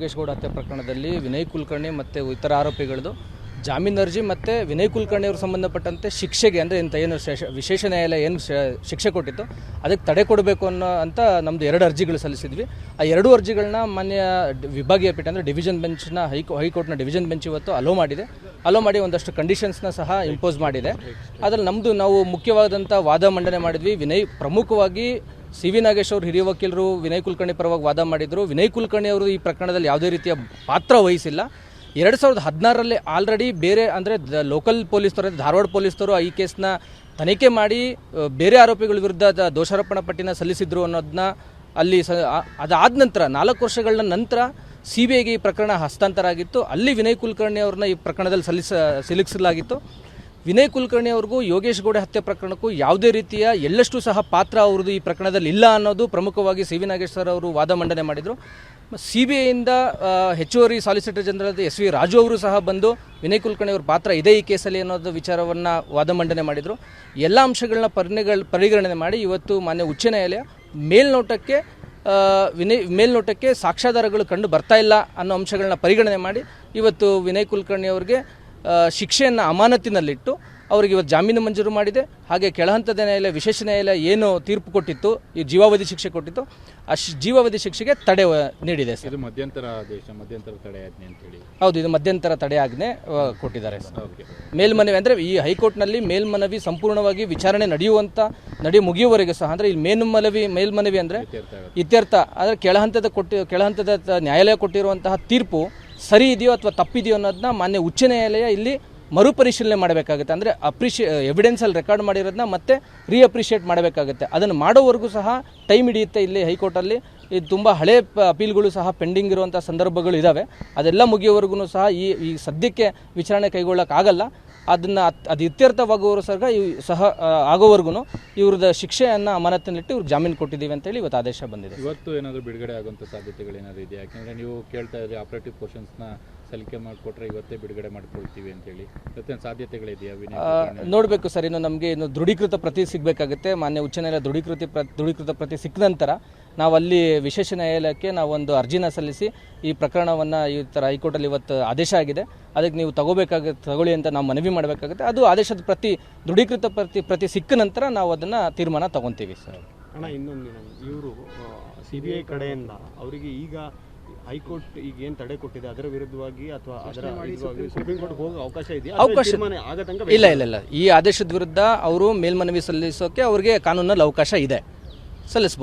ಯೋಗೇಶ್ ಗೌಡ ಹತ್ಯೆ ಪ್ರಕರಣದಲ್ಲಿ ವಿನಯ್ ಕುಲಕರ್ಣಿ ಮತ್ತು ಇತರ ಆರೋಪಿಗಳದ್ದು ಜಾಮೀನು ಅರ್ಜಿ ಮತ್ತು ವಿನಯ್ ಕುಲಕರ್ಣಿ ಅವರು ಸಂಬಂಧಪಟ್ಟಂತೆ ಶಿಕ್ಷೆಗೆ ಅಂದರೆ ಇಂಥ ಏನು ವಿಶೇಷ ನ್ಯಾಯಾಲಯ ಏನು ಶಿಕ್ಷೆ ಕೊಟ್ಟಿತ್ತು ಅದಕ್ಕೆ ತಡೆ ಕೊಡಬೇಕು ಅಂತ ನಮ್ಮದು 2 ಅರ್ಜಿಗಳು ಸಲ್ಲಿಸಿದ್ವಿ. ಆ 2 ಅರ್ಜಿಗಳನ್ನ ಮಾನ್ಯ ವಿಭಾಗೀಯ ಪೀಠ ಅಂದರೆ ಡಿವಿಷನ್ ಬೆಂಚ್ನ ಹೈಕೋರ್ಟ್ನ ಡಿವಿಷನ್ ಬೆಂಚ್ ಇವತ್ತು ಅಲೋ ಮಾಡಿ ಒಂದಷ್ಟು ಕಂಡೀಷನ್ಸ್ನ ಸಹ ಇಂಪೋಸ್ ಮಾಡಿದೆ. ಅದರಲ್ಲಿ ನಮ್ಮದು ನಾವು ಮುಖ್ಯವಾದಂಥ ವಾದ ಮಂಡನೆ ಮಾಡಿದ್ವಿ. ವಿನಯ್ ಪ್ರಮುಖವಾಗಿ ಸಿ ವಿ ನಾಗೇಶ್ ಅವರು ಹಿರಿಯ ವಕೀಲರು ವಿನಯ್ ಕುಲಕರ್ಣಿ ಪರವಾಗಿ ವಾದ ಮಾಡಿದರು. ವಿನಯ್ ಕುಲಕರ್ಣಿ ಅವರು ಈ ಪ್ರಕರಣದಲ್ಲಿ ಯಾವುದೇ ರೀತಿಯ ಪಾತ್ರ ವಹಿಸಿಲ್ಲ. 2016ರಲ್ಲಿ ಆಲ್ರೆಡಿ ಬೇರೆ ಅಂದರೆ ಲೋಕಲ್ ಪೊಲೀಸರು ಧಾರವಾಡ ಪೊಲೀಸರು ಈ ಕೇಸ್ನ ತನಿಖೆ ಮಾಡಿ ಬೇರೆ ಆರೋಪಿಗಳ ವಿರುದ್ಧ ದೋಷಾರೋಪಣಾ ಪಟ್ಟಿನ ಸಲ್ಲಿಸಿದ್ರು ಅನ್ನೋದನ್ನ ಅಲ್ಲಿ ಅದಾದ ನಂತರ 4 ವರ್ಷಗಳ ನಂತರ CBIಗೆ ಈ ಪ್ರಕರಣ ಹಸ್ತಾಂತರ ಆಗಿತ್ತು. ಅಲ್ಲಿ ವಿನಯ್ ಕುಲಕರ್ಣಿ ಅವ್ರನ್ನ ಈ ಪ್ರಕರಣದಲ್ಲಿ ಸಿಲುಕಿಸಲಾಗಿತ್ತು. ವಿನಯ್ ಕುಲಕರ್ಣಿ ಅವ್ರಿಗೂ ಯೋಗೇಶ್ ಗೌಡ ಹತ್ಯೆ ಪ್ರಕರಣಕ್ಕೂ ಯಾವುದೇ ರೀತಿಯ ಎಳ್ಳಷ್ಟು ಸಹ ಪಾತ್ರ ಅವ್ರದ್ದು ಈ ಪ್ರಕರಣದಲ್ಲಿ ಇಲ್ಲ ಅನ್ನೋದು ಪ್ರಮುಖವಾಗಿ ಸಿ ವಿ ನಾಗೇಶ್ ಸರ್ ಅವರು ವಾದ ಮಂಡನೆ ಮಾಡಿದರು. CBIಯಿಂದ ಹೆಚ್ಚುವರಿ ಸಾಲಿಸಿಟರ್ ಜನರಲ್ SV ರಾಜು ಅವರು ಸಹ ಬಂದು ವಿನಯ್ ಕುಲಕರ್ಣಿ ಅವ್ರ ಪಾತ್ರ ಇದೆ ಈ ಕೇಸಲ್ಲಿ ಅನ್ನೋದು ವಿಚಾರವನ್ನು ವಾದ ಮಂಡನೆ ಮಾಡಿದರು. ಎಲ್ಲ ಅಂಶಗಳನ್ನ ಪರಿಗಣನೆ ಮಾಡಿ ಇವತ್ತು ಮಾನ್ಯ ಉಚ್ಚ ನ್ಯಾಯಾಲಯ ಮೇಲ್ನೋಟಕ್ಕೆ ಸಾಕ್ಷ್ಯಾಧಾರಗಳು ಕಂಡು ಬರ್ತಾ ಇಲ್ಲ ಅನ್ನೋ ಅಂಶಗಳನ್ನ ಪರಿಗಣನೆ ಮಾಡಿ ಇವತ್ತು ವಿನಯ್ ಕುಲಕರ್ಣಿ ಅವ್ರಿಗೆ ಶಿಕ್ಷೆಯನ್ನು ಅಮಾನತಿನಲ್ಲಿಟ್ಟು ಅವರಿಗೆ ಇವತ್ತು ಜಾಮೀನು ಮಂಜೂರು ಮಾಡಿದೆ. ಹಾಗೆ ಕೆಳಹಂತದ ನ್ಯಾಯಾಲಯ ವಿಶೇಷ ನ್ಯಾಯಾಲಯ ಏನು ತೀರ್ಪು ಕೊಟ್ಟಿತ್ತು, ಈ ಜೀವಾವಧಿ ಶಿಕ್ಷೆ ಕೊಟ್ಟಿತ್ತು, ಆ ಜೀವಾವಧಿ ಶಿಕ್ಷೆಗೆ ತಡೆ ನೀಡಿದೆ ಸರ್. ಇದು ಮಧ್ಯಂತರ ತಡೆ ಆಜ್ಞೆ ಅಂತ ಹೇಳಿ. ಹೌದು, ಇದು ಮಧ್ಯಂತರ ತಡೆ ಆಜ್ಞೆ ಕೊಟ್ಟಿದ್ದಾರೆ ಸರ್. ಮೇಲ್ಮನವಿ ಅಂದರೆ ಈ ಹೈಕೋರ್ಟ್ನಲ್ಲಿ ಮೇಲ್ಮನವಿ ಸಂಪೂರ್ಣವಾಗಿ ವಿಚಾರಣೆ ಮುಗಿಯುವವರೆಗೆ ಸಹ ಅಂದರೆ ಇಲ್ಲಿ ಮೇಲ್ಮನವಿ ಅಂದರೆ ಇತ್ಯರ್ಥ ಅಂದರೆ ಕೆಳಹಂತದ ನ್ಯಾಯಾಲಯ ಕೊಟ್ಟಿರುವಂತಹ ತೀರ್ಪು ಸರಿ ಇದೆಯೋ ಅಥವಾ ತಪ್ಪಿದೆಯೋ ಅನ್ನೋದನ್ನ ಮಾನ್ಯ ಉಚ್ಚ ನ್ಯಾಯಾಲಯ ಇಲ್ಲಿ ಮರುಪರಿಶೀಲನೆ ಮಾಡಬೇಕಾಗುತ್ತೆ. ಅಂದರೆ ಎವಿಡೆನ್ಸಲ್ಲಿ ರೆಕಾರ್ಡ್ ಮಾಡಿರೋದನ್ನ ಮತ್ತೆ ರೀಅಪ್ರಿಷಿಯೇಟ್ ಮಾಡಬೇಕಾಗುತ್ತೆ. ಅದನ್ನು ಮಾಡೋವರೆಗೂ ಸಹ ಟೈಮ್ ಹಿಡಿಯುತ್ತೆ. ಇಲ್ಲಿ ಹೈಕೋರ್ಟಲ್ಲಿ ಇದು ತುಂಬ ಹಳೆ ಅಪೀಲ್ಗಳು ಸಹ ಪೆಂಡಿಂಗ್ ಇರುವಂಥ ಸಂದರ್ಭಗಳು ಇದ್ದಾವೆ. ಅದೆಲ್ಲ ಮುಗಿಯೋವರೆಗೂ ಸಹ ಈ ಸದ್ಯಕ್ಕೆ ವಿಚಾರಣೆ ಕೈಗೊಳ್ಳೋಕ್ಕಾಗಲ್ಲ. ಅದು ಇತ್ಯರ್ಥವಾಗುವವರು ಸಹ ಆಗೋವರೆಗೂ ಇವ್ರದ್ದು ಶಿಕ್ಷೆಯನ್ನು ಅಮಾನತಿನಲ್ಲಿಟ್ಟು ಇವ್ರಿಗೆ ಜಾಮೀನು ಕೊಟ್ಟಿದ್ದೀವಿ ಅಂತೇಳಿ ಇವತ್ತು ಆದೇಶ ಬಂದಿದೆ. ಇವತ್ತು ಏನಾದರೂ ಬಿಡುಗಡೆ ಆಗುವಂಥ ಸಾಧ್ಯತೆಗಳೇನಾದರೂ ಇದೆ? ಯಾಕೆಂದರೆ ನೀವು ಕೇಳ್ತಾ ಇದ್ರಿ ಆಪರೇಟಿವ್ ಪೋರ್ಷನ್ಸ್ನ ಸಲಿಕೆ ಮಾಡಿಕೊಟ್ರೆ ಇವತ್ತೇ ಬಿಡುಗಡೆ ಮಾಡ್ಕೊಳ್ತೀವಿ ಅಂತೇಳಿ, ಇವತ್ತೇನು ಸಾಧ್ಯತೆಗಳಿದೆಯಾ? ನೋಡಬೇಕು ಸರ್, ನಮಗೆ ದೃಢೀಕೃತ ಪ್ರತಿ ಸಿಗಬೇಕಾಗುತ್ತೆ. ಮಾನ್ಯ ಉಚ್ಚ ನ್ಯಾಯಾಲಯ ದೃಢೀಕೃತ ಪ್ರತಿ ಸಿಕ್ಕ ನಂತರ ನಾವು ಅಲ್ಲಿ ವಿಶೇಷ ನ್ಯಾಯಾಲಯಕ್ಕೆ ನಾವೊಂದು ಅರ್ಜಿನ ಸಲ್ಲಿಸಿ ಈ ಪ್ರಕರಣವನ್ನು ಈ ಥರ ಹೈಕೋರ್ಟಲ್ಲಿ ಇವತ್ತು ಆದೇಶ ಆಗಿದೆ, ಅದಕ್ಕೆ ನೀವು ತಗೊಳ್ಳಿ ಅಂತ ನಾವು ಮನವಿ ಮಾಡಬೇಕಾಗುತ್ತೆ. ಅದು ಆದೇಶದ ದೃಢೀಕೃತ ಪ್ರತಿ ಸಿಕ್ಕ ನಂತರ ನಾವು ಅದನ್ನು ತೀರ್ಮಾನ ತಗೊತೀವಿ ಸರ್. ಅಣ್ಣ, ಇನ್ನೊಂದು ಇವರು CBI ಕಡೆಯಿಂದ ಅವರಿಗೆ ಈಗ ಹೈಕೋರ್ಟ್ ಈಗ ಏನು ತಡೆ ಕೊಟ್ಟಿದೆ ಅದರ ವಿರುದ್ಧವಾಗಿ ಅಥವಾ ಅದರ ಸುಪ್ರೀಂ ಕೋರ್ಟ್ ಹೋಗೋ ಅವಕಾಶ ಇದೆಯಾ? ಇಲ್ಲ. ಈ ಆದೇಶದ ವಿರುದ್ಧ ಅವರು ಮೇಲ್ಮನವಿ ಸಲ್ಲಿಸೋಕೆ ಅವರಿಗೆ ಕಾನೂನಲ್ಲಿ ಅವಕಾಶ ಇದೆ, ಸಲ್ಲಿಸಬಹುದು.